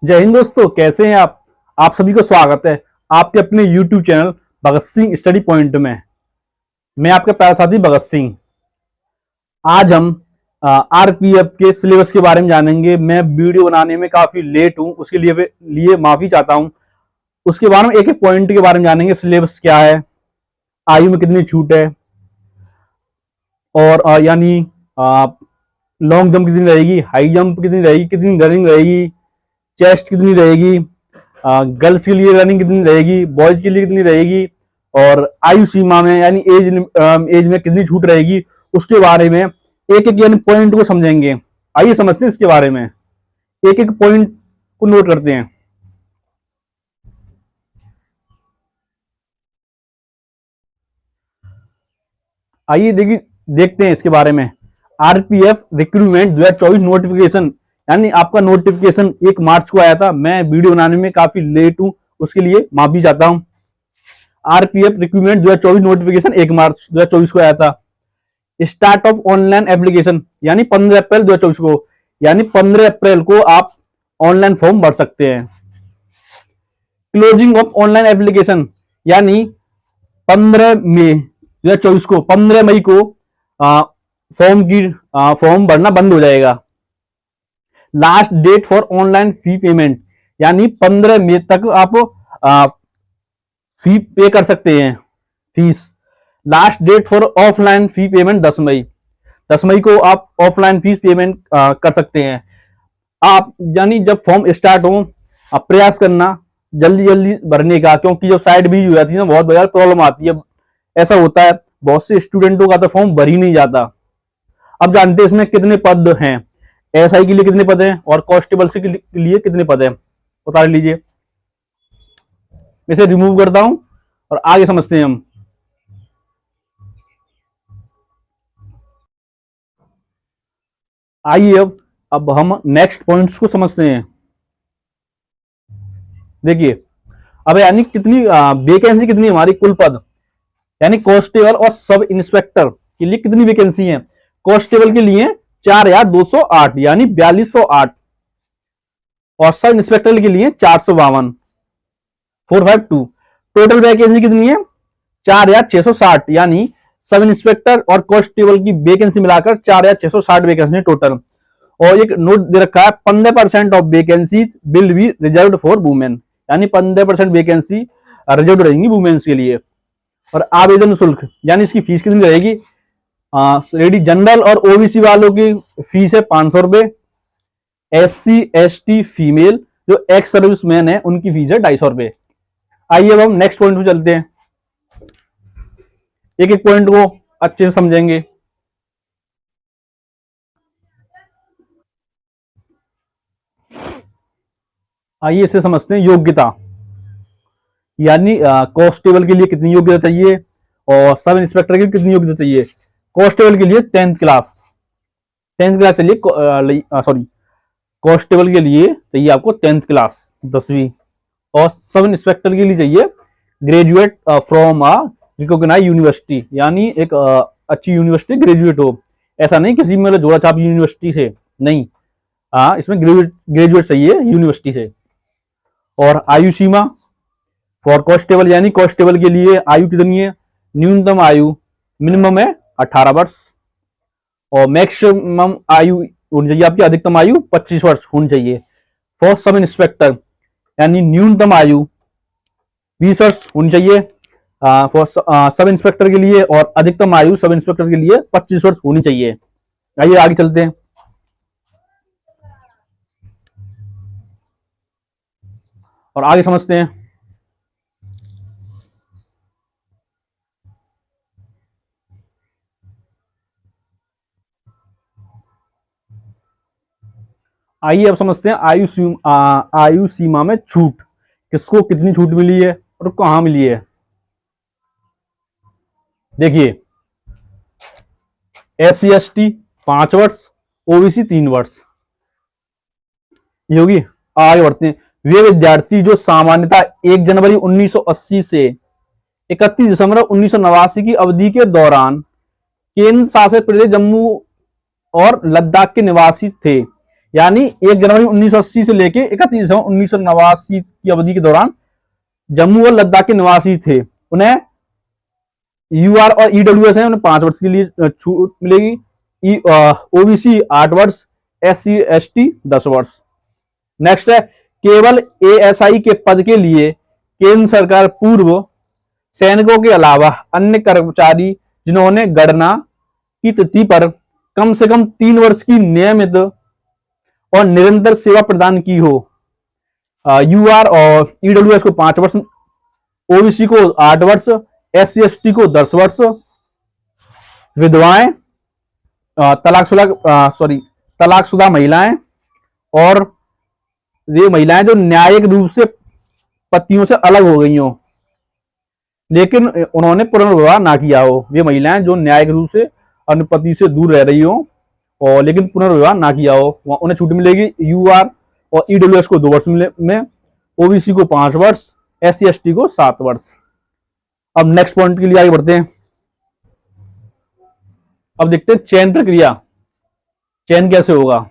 जय हिंद दोस्तों, कैसे हैं आप सभी को स्वागत है आपके अपने YouTube channel Bhagat Singh study point में। मैं आपका प्यारा साथी भगत सिंह। आज हम आरपीएफ के सिलेबस के बारे में जानेंगे। मैं वीडियो बनाने में काफी लेट हूं, उसके लिए माफी चाहता हूं। उसके बारे में एक एक पॉइंट के बारे में जानेंगे। सिलेबस क्या है, आयु में कितनी छूट है, और यानी लॉन्ग जंप कितनी रहेगी, हाई जंप कितनी रहेगी, कितनी रनिंग रहेगी, चेस्ट कितनी रहेगी, गर्ल्स के लिए रनिंग कितनी रहेगी, बॉयज के लिए कितनी रहेगी, और आयु सीमा में यानी एज में कितनी छूट रहेगी, उसके बारे में एक एक यानी पॉइंट को समझेंगे। आइए समझते हैं इसके बारे में, एक एक पॉइंट को नोट करते हैं। आइए देखते हैं इसके बारे में। आरपीएफ रिक्रूटमेंट 2024 नोटिफिकेशन, यानी आपका नोटिफिकेशन 1 मार्च को आया था। मैं वीडियो बनाने में काफी लेट हूं, उसके लिए माफी चाहता हूं। आरपीएफ रिक्रूटमेंट 2024 नोटिफिकेशन 1 मार्च 2024 को आया था। स्टार्ट ऑफ ऑनलाइन एप्लीकेशन यानी 15 अप्रैल 2024 को, यानी 15 अप्रैल को आप ऑनलाइन फॉर्म भर सकते हैं। क्लोजिंग ऑफ ऑनलाइन एप्लीकेशन यानी 15 मई 2024 को, 15 मई को फॉर्म भरना बंद हो जाएगा। Last date for online fee payment यानी 15 मई तक आप फी पे कर सकते हैं, fees. Last date for offline fee payment 10 मई, 10 मई को आप ऑफलाइन फीस पेमेंट कर सकते हैं। आप यानी जब फॉर्म स्टार्ट हो, आप प्रयास करना जल्दी जल्दी भरने का, क्योंकि जब साइड बीज हो जाती है ना, बहुत बड़ी प्रॉब्लम आती है। ऐसा होता है, बहुत से स्टूडेंटों का तो फॉर्म भर ही नहीं जाता। अब जानते हैं इसमें कितने पद हैं, एसआई के लिए कितने पद हैं और कांस्टेबल के लिए कितने पद हैं, बता लीजिए। इसे रिमूव करता हूं और आगे समझते हैं हम। आइए अब हम नेक्स्ट पॉइंट्स को समझते हैं। देखिए, अब यानी कितनी वैकेंसी कितनी हमारी कुल पद, यानी कांस्टेबल और सब इंस्पेक्टर के लिए कितनी वैकेंसी है। कांस्टेबल के लिए 4208 यानी 4208, और सब इंस्पेक्टर के लिए 452 452। टोटल वैकेंसी कितनी है 4660, यानी सब इंस्पेक्टर और कांस्टेबल की वैकेंसी मिलाकर 4660 वैकेंसी टोटल। और एक नोट दे रखा है, 15% of vacancies will be reserved for women, यानी 15% वैकेंसी रिजर्व रहेंगी वुमेन्स के लिए। और आवेदन शुल्क यानी इसकी फीस कितनी रहेगी। लेडी जनरल और ओबीसी वालों की फीस है 500 रुपए। एससी एसटी फीमेल जो एक्स सर्विसमैन है उनकी फीस है 250 रुपए। आइए अब हम नेक्स्ट पॉइंट पे चलते हैं, एक एक पॉइंट को अच्छे से समझेंगे। आइए इसे समझते हैं। योग्यता यानी कांस्टेबल के लिए कितनी योग्यता चाहिए और सब इंस्पेक्टर के लिए कितनी योग्यता चाहिए। कांस्टेबल के लिए 10th क्लास, 10th क्लास चाहिए, सॉरी, कांस्टेबल के लिए चाहिए आपको 10th क्लास 10वीं, और सब इंस्पेक्टर के लिए चाहिए ग्रेजुएट फ्रॉम रिकॉग्नाइज यूनिवर्सिटी, यानी एक अच्छी यूनिवर्सिटी ग्रेजुएट हो। ऐसा नहीं किसी में जोड़ा छाप यूनिवर्सिटी से, नहीं, इसमें ग्रेजुएट चाहिए यूनिवर्सिटी से। और आयु सीमा फॉर कांस्टेबल, यानी कांस्टेबल के लिए आयु कितनी है, न्यूनतम आयु मिनिमम है 18 वर्ष, और मैक्सिमम आयु होनी चाहिए आपकी, अधिकतम आयु 25 वर्ष होनी चाहिए। फॉर सब इंस्पेक्टर यानी न्यूनतम आयु 20 वर्ष होनी चाहिए फॉर सब इंस्पेक्टर के लिए, और अधिकतम आयु सब इंस्पेक्टर के लिए 25 वर्ष होनी चाहिए। आइए आगे चलते हैं और आगे समझते हैं। आइए अब समझते हैं आयु सीमा में छूट, किसको कितनी छूट मिली है और कहां मिली है। देखिए, एससी एसटी 5 वर्ष, ओबीसी 3 वर्ष, ये होगी। आगे बढ़ते हैं। वे विद्यार्थी जो सामान्यतः 1 जनवरी 1980 से 31 दिसंबर 1989 की अवधि के दौरान केंद्र शासित प्रदेश जम्मू और लद्दाख के निवासी थे, यानी 1 जनवरी 1980 से लेके 31 दिसंबर 1989 की अवधि के दौरान जम्मू और लद्दाख के निवासी थे, उन्हें यूआर और ईडब्ल्यूएस है, उन्हें 5 वर्ष के लिए छूट मिलेगी। ओबीसी 8 वर्ष, SC ST 10 वर्ष। नेक्स्ट है, केवल एएसआई के पद के लिए केंद्र सरकार पूर्व सैनिकों के अलावा अन्य कर्मचारी जिन्होंने गणना की तिथि पर कम से कम 3 वर्ष की नियमित और निरंतर सेवा प्रदान की हो, यूआर और ईडब्ल्यूएस को 5 वर्ष, ओबीसी को 8 वर्ष, SC ST को 10 वर्ष, विधवाएं, तलाकशुदा महिलाएं और ये महिलाएं जो न्यायिक रूप से पतियों से अलग हो गई हो लेकिन उन्होंने पुनर्विवाह ना किया हो, ये महिलाएं जो न्यायिक रूप से अपने पति से दूर रह रही हो और लेकिन पुनर्विवाह ना किया हो, उन्हें छूट मिलेगी। यूआर और ईडब्ल्यूएस को 2 वर्ष में, ओबीसी को 5 वर्ष, SC ST को 7 वर्ष। अब नेक्स्ट पॉइंट के लिए आगे बढ़ते हैं। अब देखते हैं चयन प्रक्रिया, चयन कैसे होगा।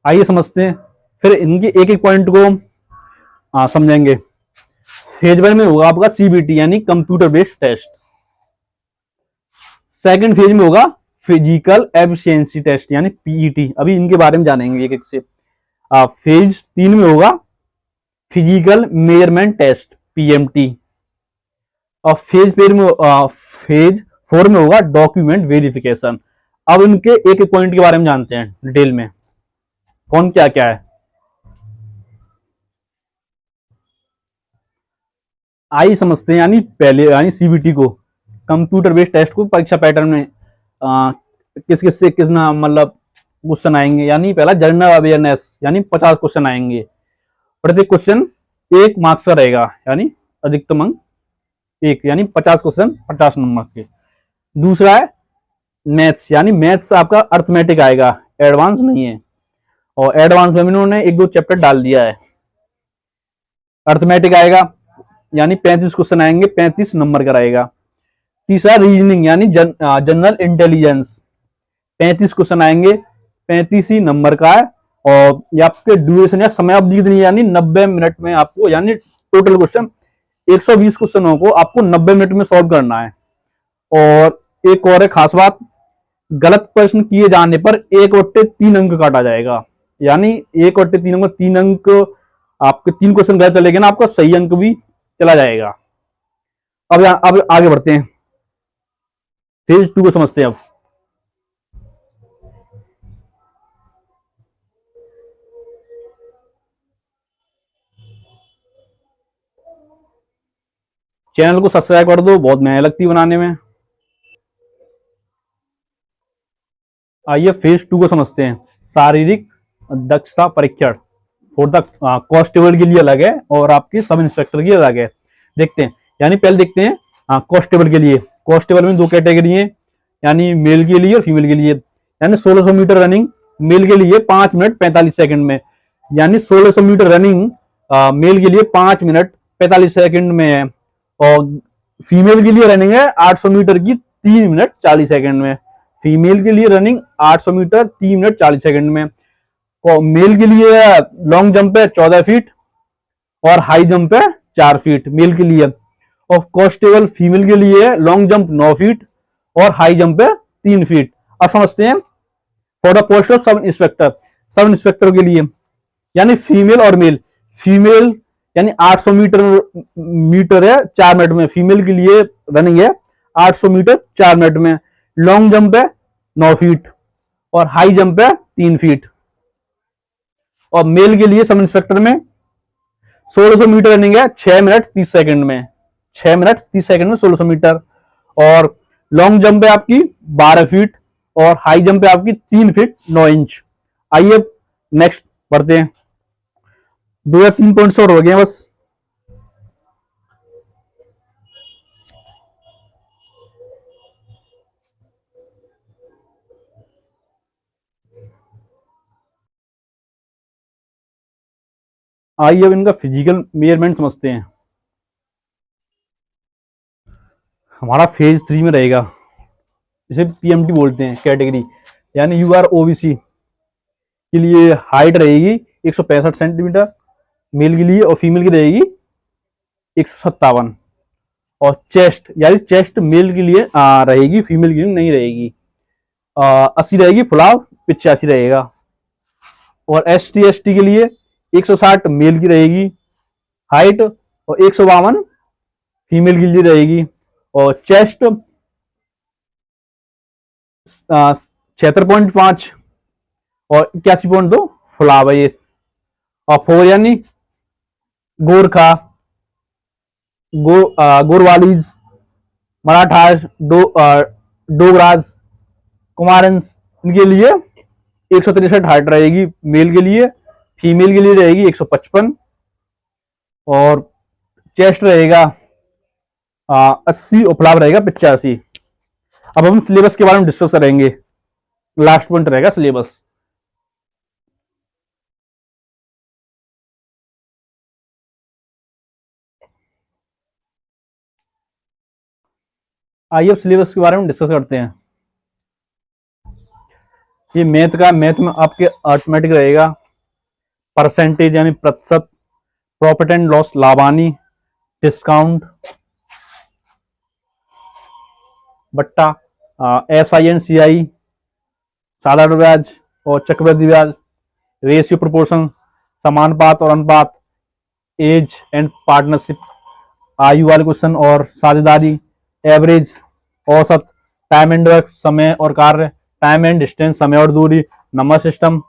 आइए समझते हैं, फिर इनके एक एक पॉइंट को समझेंगे। फेज 1 में होगा आपका CBT यानी computer based test. Second phase में होगा फिजिकल एफिशिएंसी टेस्ट यानी PET। अभी इनके बारे में जानेंगे एक एक से। फेज 3 में होगा फिजिकल मेजरमेंट टेस्ट PMT। और फेज 4 में होगा डॉक्यूमेंट वेरिफिकेशन। अब इनके एक एक पॉइंट के बारे में जानते हैं डिटेल में, कौन क्या क्या है। आई समझते हैं, यानी पहले यानी CBT को, कंप्यूटर बेस्ड टेस्ट को परीक्षा पैटर्न में किस किस से कितना मतलब क्वेश्चन आएंगे। यानी पहला जनरल अवेयरनेस यानी 50 क्वेश्चन आएंगे, प्रत्येक क्वेश्चन 1 मार्क्स का रहेगा, यानी अधिकतम अंक 1, यानी 50 क्वेश्चन 50 नंबर के। दूसरा है मैथ्स, यानी मैथ्स आपका अर्थमेटिक आएगा, एडवांस नहीं है, और एडवांस में इन्होंने 1-2 चैप्टर डाल दिया है। अर्थमेटिक आएगा यानी 35 क्वेश्चन आएंगे, 35 नंबर का रहेगा। तीसरा रीजनिंग यानी जनरल इंटेलिजेंस, 35 क्वेश्चन आएंगे, 35 ही नंबर का है। और ये आपके ड्यूरेशन या समय अवधि कितनी, यानी 90 मिनट में आपको, यानी टोटल क्वेश्चन 120 क्वेश्चनों को आपको 90 मिनट में सॉल्व करना है। और एक और है खास बात, गलत प्रश्न किए जाने पर 1/3 अंक काटा जाएगा, यानी 1/3 अंक, 3 अंक आपके 3 क्वेश्चन गलत चले गए ना, आपका सही अंक भी चला जाएगा। अब आगे बढ़ते हैं, फेज 2 को समझते हैं। अब चैनल को सब्सक्राइब कर दो, बहुत मेहनत लगती है बनाने में। आइए फेज 2 को समझते हैं, शारीरिक दक्षता परीक्षण। फॉर द कांस्टेबल के लिए अलग है और आपके सब इंस्पेक्टर के लिए अलग है। देखते हैं, यानी पहले देखते हैं कांस्टेबल के लिए। कांस्टेबल में 2 कैटेगरी है, यानी मेल के लिए और फीमेल के लिए। यानी 1600 मीटर रनिंग मेल के लिए 5 मिनट 45 सेकंड में, यानी 1600 मीटर रनिंग मेल के लिए 5 मिनट 45 सेकंड में है। और फीमेल के लिए रनिंग है 800 मीटर की 3 मिनट 40 सेकंड में। फीमेल के लिए रनिंग 800 मीटर 3 मिनट 40 सेकंड में। और मेल के लिए लॉन्ग जंप है 14 फीट और हाई जंप है 4 फीट मेल के लिए। और कांस्टेबल फीमेल के लिए लॉन्ग जंप 9 फीट और हाई जंप है 3 फीट। अब समझते हैं for the post of sub inspector. Sub inspector के लिए यानी फीमेल और मेल। फीमेल यानी 800 मीटर है 4 मिनट में, फीमेल के लिए रनिंग है 800 मीटर 4 मिनट में। लॉन्ग जंप है 9 फीट और हाई जंप है 3 फीट। और मेल के लिए सब इंस्पेक्टर में 1600 मीटर रनिंग है 6 मिनट 30 सेकंड में, 6 मिनट 30 सेकंड में 1600 मीटर। और लॉन्ग जंप है आपकी 12 फीट और हाई जंप है आपकी 3 फीट 9 इंच। आइए नेक्स्ट बढ़ते हैं, 2 या 3 पॉइंट्स और हो गए बस। आइए अब इनका फिजिकल मेजरमेंट समझते हैं। हमारा फेज 3 में रहेगा, इसे पीएमटी बोलते हैं कैटेगरी, यानी यू आर ओबीसी के लिए हाइट रहेगी 165 सेंटीमीटर मेल के लिए, और फीमेल की रहेगी 157। और चेस्ट, यानी चेस्ट मेल के लिए रहेगी, फीमेल के लिए नहीं रहेगी। 80 रहेगी, फुलाव 85 रहेगा। और ST ST के लिए 160 मेल की रहेगी हाइट, और 152 फीमेल के लिए रहेगी। और चेस्ट 76.5 और 81.2 फुलाव है ये। और 4 यानी गोरखा, गोरवालीज, मराठास, डोगराज, कुमारंस, इनके लिए 163 हाइट रहेगी मेल के लिए, फीमेल के लिए रहेगी 155। और चेस्ट रहेगा 80 और फुलाव रहेगा 85। अब हम सिलेबस के बारे में डिस्कस करेंगे, लास्ट पॉइंट रहेगा सिलेबस। आइए अब सिलेबस के बारे में डिस्कस करते हैं। ये मैथ में आपके ऑटोमेटिक रहेगा परसेंटेज यानी प्रतिशत, प्रॉफिट एंड लॉस लाभानी, डिस्काउंट, बट्टा, SINCI, साधारण ब्याज और चक्रवृद्धि ब्याज, रेशियो प्रोपोर्शन, समानुपात और अनुपात, एज एंड पार्टनरशिप, आयु वाले क्वेश्चन और साझेदारी, एवरेज, औसत, टाइम एंड वर्क, समय और कार्य, टाइम एंड डिस्टेंस, समय और दूरी, नंबर सिस्टम,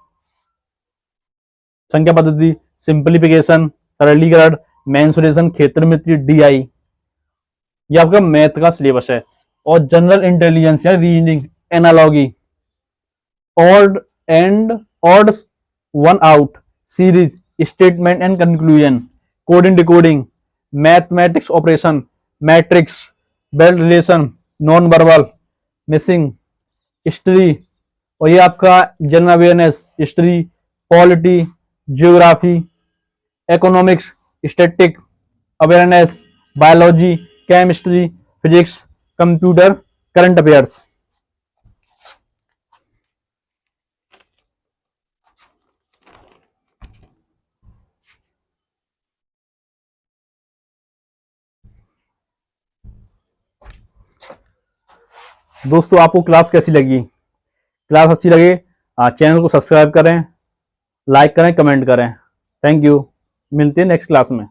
संख्या पद्धति, सिंप्लीफिकेशन, सरलीकरण, मेंसुरेशन, क्षेत्र मिति, DI। ये आपका मैथ का सिलेबस है। और जनरल इंटेलिजेंस या reasoning, analogy, odd one out, series, statement and conclusion, coding decoding, mathematics operation, matrix, belt relation, non verbal, missing, history, और ये आपका general awareness, history, polity, geography, economics, static awareness, biology, chemistry, physics, computer, current affairs. दोस्तों आपको class कैसी लगी? Class अच्छी लगे channel को सब्सक्राइब करें, लाइक करें, कमेंट करें। थैंक यू, मिलते हैं नेक्स्ट क्लास में।